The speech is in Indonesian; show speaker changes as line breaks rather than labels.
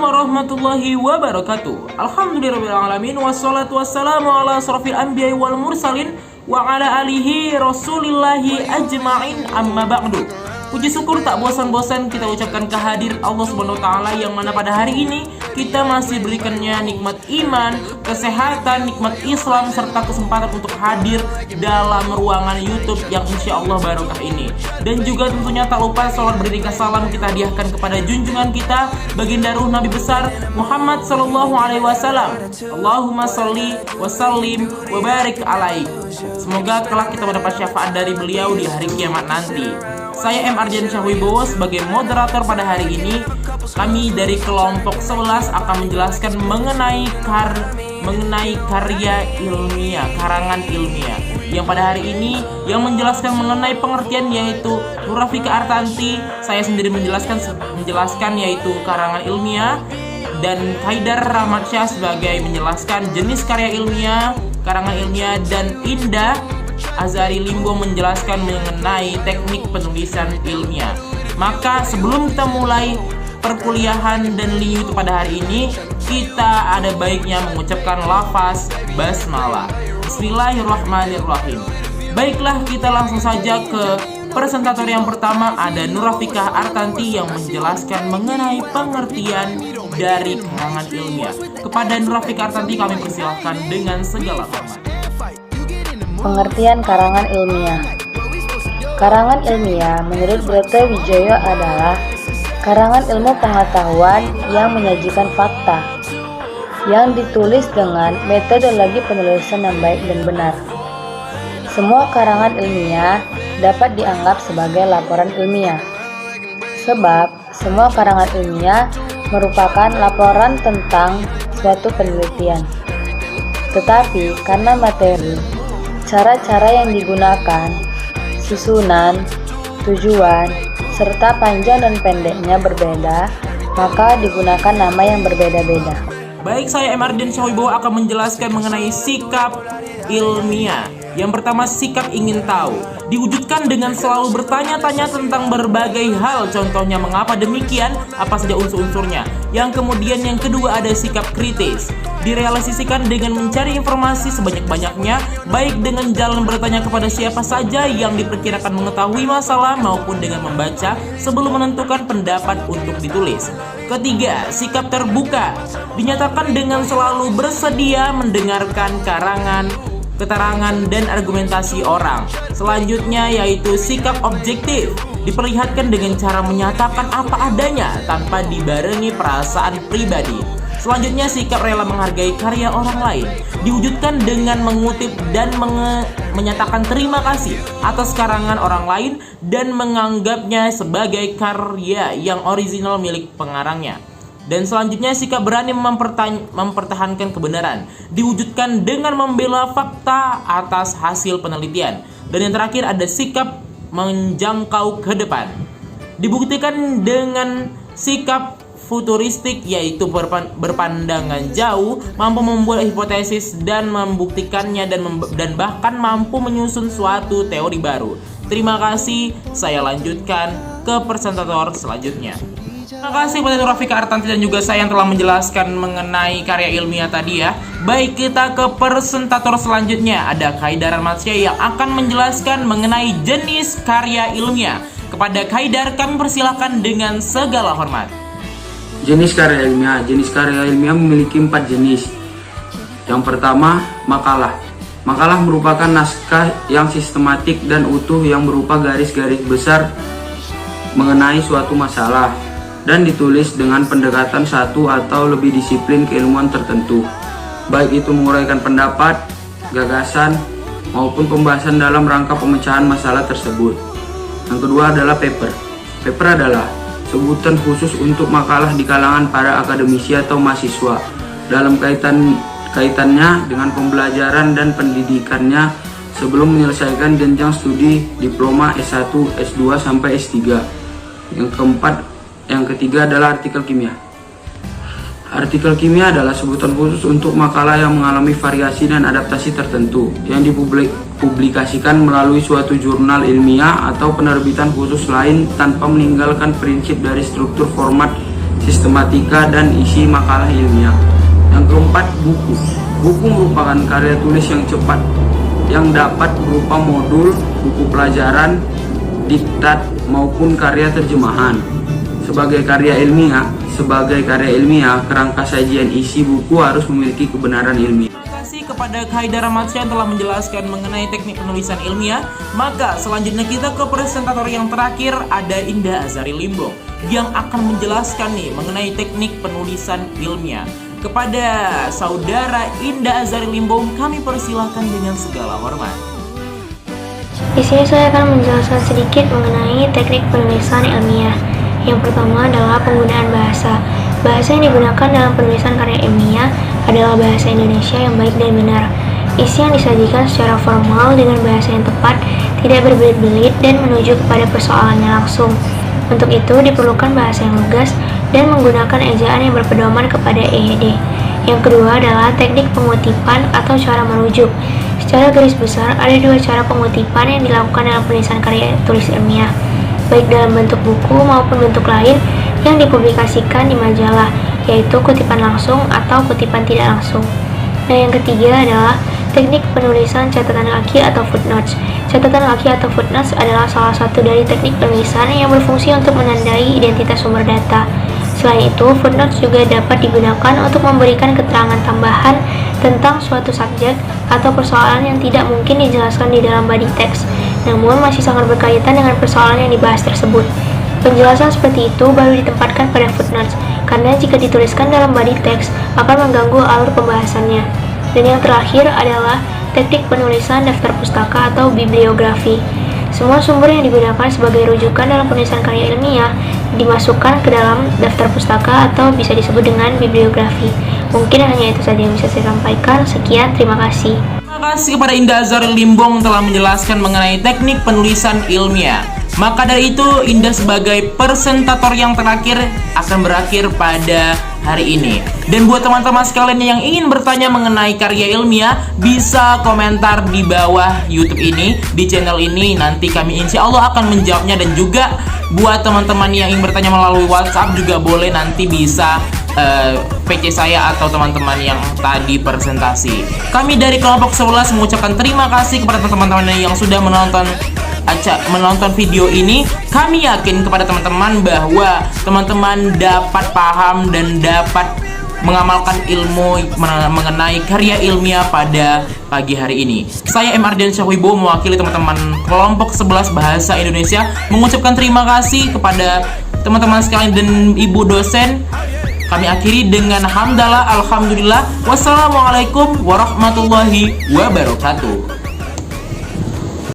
warahmatullahi wabarakatuh. Alhamdulillahirrahmanirrahim. Wassalatu wassalamu ala asrafil anbiya wal mursalin wa ala alihi rasulillahi ajma'in, amma ba'du. Puji syukur tak bosan-bosan kita ucapkan kehadirat Allah Subhanahu wa taala yang mana pada hari ini kita masih berikannya nikmat iman, kesehatan, nikmat Islam serta kesempatan untuk hadir dalam ruangan YouTube yang insya Allah barokah ini. Dan juga tentunya tak lupa salat beriringkas salam kita hadiahkan kepada junjungan kita baginda ruh Nabi besar Muhammad sallallahu alaihi wasallam. Allahumma sholli wa sallim wa barik alaihi. Semoga kelak kita mendapat syafaat dari beliau di hari kiamat nanti. Saya M. Ardiansyah Wibowo sebagai moderator pada hari ini. Kami dari kelompok 11 akan menjelaskan mengenai karya ilmiah, karangan ilmiah. Yang pada hari ini yang menjelaskan mengenai pengertian yaitu Nur Rafika Artanti. Saya sendiri menjelaskan yaitu karangan ilmiah, dan Haidar Rahmatsyah sebagai menjelaskan jenis karya ilmiah, karangan ilmiah, dan Indah Azari Limbo menjelaskan mengenai teknik penulisan ilmiah. Maka sebelum kita mulai perkuliahan dan liu itu pada hari ini, kita ada baiknya mengucapkan lafaz basmalah. Bismillahirrahmanirrahim. Baiklah, kita langsung saja ke presentator yang pertama, ada Nur Rafika Artanti yang menjelaskan mengenai pengertian dari karangan ilmiah. Kepada Nur Rafika Artanti kami persilahkan dengan segala hormat.
Pengertian karangan ilmiah. Karangan ilmiah menurut Broto Wijoyo adalah karangan ilmu pengetahuan yang menyajikan fakta, yang ditulis dengan metodologi penulisan yang baik dan benar. Semua karangan ilmiah dapat dianggap sebagai laporan ilmiah, sebab semua karangan ilmiah merupakan laporan tentang suatu penelitian. Tetapi karena materi, cara-cara yang digunakan, susunan, tujuan, serta panjang dan pendeknya berbeda, maka digunakan nama yang berbeda-beda.
Baik, saya M. Ardiansyah Wibowo akan menjelaskan mengenai sikap ilmiah. Yang pertama, sikap ingin tahu. Diwujudkan dengan selalu bertanya-tanya tentang berbagai hal. Contohnya mengapa demikian, apa saja unsur-unsurnya. Yang kemudian yang kedua ada sikap kritis. Direalisasikan dengan mencari informasi sebanyak-banyaknya, baik dengan jalan bertanya kepada siapa saja yang diperkirakan mengetahui masalah maupun dengan membaca sebelum menentukan pendapat untuk ditulis. Ketiga, sikap terbuka. Dinyatakan dengan selalu bersedia mendengarkan karangan, keterangan, dan argumentasi orang. Selanjutnya yaitu sikap objektif. Diperlihatkan dengan cara menyatakan apa adanya tanpa dibarengi perasaan pribadi. Selanjutnya sikap rela menghargai karya orang lain. Diwujudkan dengan mengutip dan menyatakan terima kasih atas karangan orang lain dan menganggapnya sebagai karya yang original milik pengarangnya. Dan selanjutnya sikap berani mempertahankan kebenaran. Diwujudkan dengan membela fakta atas hasil penelitian. Dan yang terakhir ada sikap menjangkau ke depan. Dibuktikan dengan sikap futuristik, yaitu berpandangan jauh, mampu membuat hipotesis dan membuktikannya, dan bahkan mampu menyusun suatu teori baru. Terima kasih, saya lanjutkan ke presentator selanjutnya. Terima kasih kepada Nur Rafika Artanti dan juga saya yang telah menjelaskan mengenai karya ilmiah tadi ya. Baik, kita ke presentator selanjutnya. Ada Haidar Rahmatsyah yang akan menjelaskan mengenai jenis karya ilmiah. Kepada Haidar kami persilahkan dengan segala hormat.
Jenis karya ilmiah. Jenis karya ilmiah memiliki 4 jenis. Yang pertama, makalah. Makalah merupakan naskah yang sistematik dan utuh yang berupa garis-garis besar mengenai suatu masalah dan ditulis dengan pendekatan satu atau lebih disiplin keilmuan tertentu, baik itu menguraikan pendapat, gagasan, maupun pembahasan dalam rangka pemecahan masalah tersebut. Yang kedua adalah paper. Paper adalah sebutan khusus untuk makalah di kalangan para akademisi atau mahasiswa dalam kaitannya dengan pembelajaran dan pendidikannya sebelum menyelesaikan jenjang studi diploma S1, S2, sampai S3. Yang ketiga adalah artikel kimia. Artikel kimia adalah sebutan khusus untuk makalah yang mengalami variasi dan adaptasi tertentu yang dipublikasikan melalui suatu jurnal ilmiah atau penerbitan khusus lain tanpa meninggalkan prinsip dari struktur format sistematika, dan isi makalah ilmiah. Yang keempat, buku. Buku merupakan karya tulis yang cepat yang dapat berupa modul, buku pelajaran, diktat, maupun karya terjemahan. Sebagai karya ilmiah, kerangka sajian isi buku harus memiliki kebenaran ilmiah.
Terima kasih kepada Kak Haidar Ramadsyah yang telah menjelaskan mengenai teknik penulisan ilmiah. Maka selanjutnya kita ke presentator yang terakhir, ada Indah Azari Limbong yang akan menjelaskan nih mengenai teknik penulisan ilmiah. Kepada saudara Indah Azari Limbong kami persilahkan dengan segala hormat.
Di sini saya akan menjelaskan sedikit mengenai teknik penulisan ilmiah. Yang pertama adalah penggunaan bahasa. Bahasa yang digunakan dalam penulisan karya ilmiah adalah bahasa Indonesia yang baik dan benar. Isi yang disajikan secara formal dengan bahasa yang tepat, tidak berbelit-belit dan menuju kepada persoalannya langsung. Untuk itu diperlukan bahasa yang lugas dan menggunakan ejaan yang berpedoman kepada EYD. Yang kedua adalah teknik pengutipan atau cara merujuk. Secara garis besar, ada dua cara pengutipan yang dilakukan dalam penulisan karya tulis ilmiah, baik dalam bentuk buku maupun bentuk lain yang dipublikasikan di majalah, yaitu kutipan langsung atau kutipan tidak langsung. Nah, yang ketiga adalah teknik penulisan catatan kaki atau footnotes. Catatan kaki atau footnotes adalah salah satu dari teknik penulisan yang berfungsi untuk menandai identitas sumber data. Selain itu, footnotes juga dapat digunakan untuk memberikan keterangan tambahan tentang suatu subjek atau persoalan yang tidak mungkin dijelaskan di dalam body text, namun masih sangat berkaitan dengan persoalan yang dibahas tersebut. Penjelasan seperti itu baru ditempatkan pada footnotes, karena jika dituliskan dalam body text akan mengganggu alur pembahasannya. Dan yang terakhir adalah teknik penulisan daftar pustaka atau bibliografi. Semua sumber yang digunakan sebagai rujukan dalam penulisan karya ilmiah dimasukkan ke dalam daftar pustaka atau bisa disebut dengan bibliografi. Mungkin hanya itu saja yang bisa saya sampaikan. Sekian, terima kasih.
Terima kasih kepada Indah Azari Limbong telah menjelaskan mengenai teknik penulisan ilmiah. Maka dari itu, Indah sebagai presentator yang terakhir akan berakhir pada hari ini. Dan buat teman-teman sekalian yang ingin bertanya mengenai karya ilmiah, bisa komentar di bawah YouTube ini, di channel ini. Nanti kami insya Allah akan menjawabnya. Dan juga buat teman-teman yang ingin bertanya melalui WhatsApp juga boleh, nanti bisa PC saya atau teman-teman yang tadi presentasi. Kami dari kelompok 11 mengucapkan terima kasih kepada teman-teman yang sudah menonton video ini. Kami yakin kepada teman-teman bahwa teman-teman dapat paham dan dapat mengamalkan ilmu mengenai karya ilmiah pada pagi hari ini. Saya M. Ardiansyah Wibowo mewakili teman-teman kelompok 11 Bahasa Indonesia mengucapkan terima kasih kepada teman-teman sekalian dan ibu dosen. Kami akhiri dengan hamdalah, alhamdulillah, wassalamualaikum warahmatullahi wabarakatuh.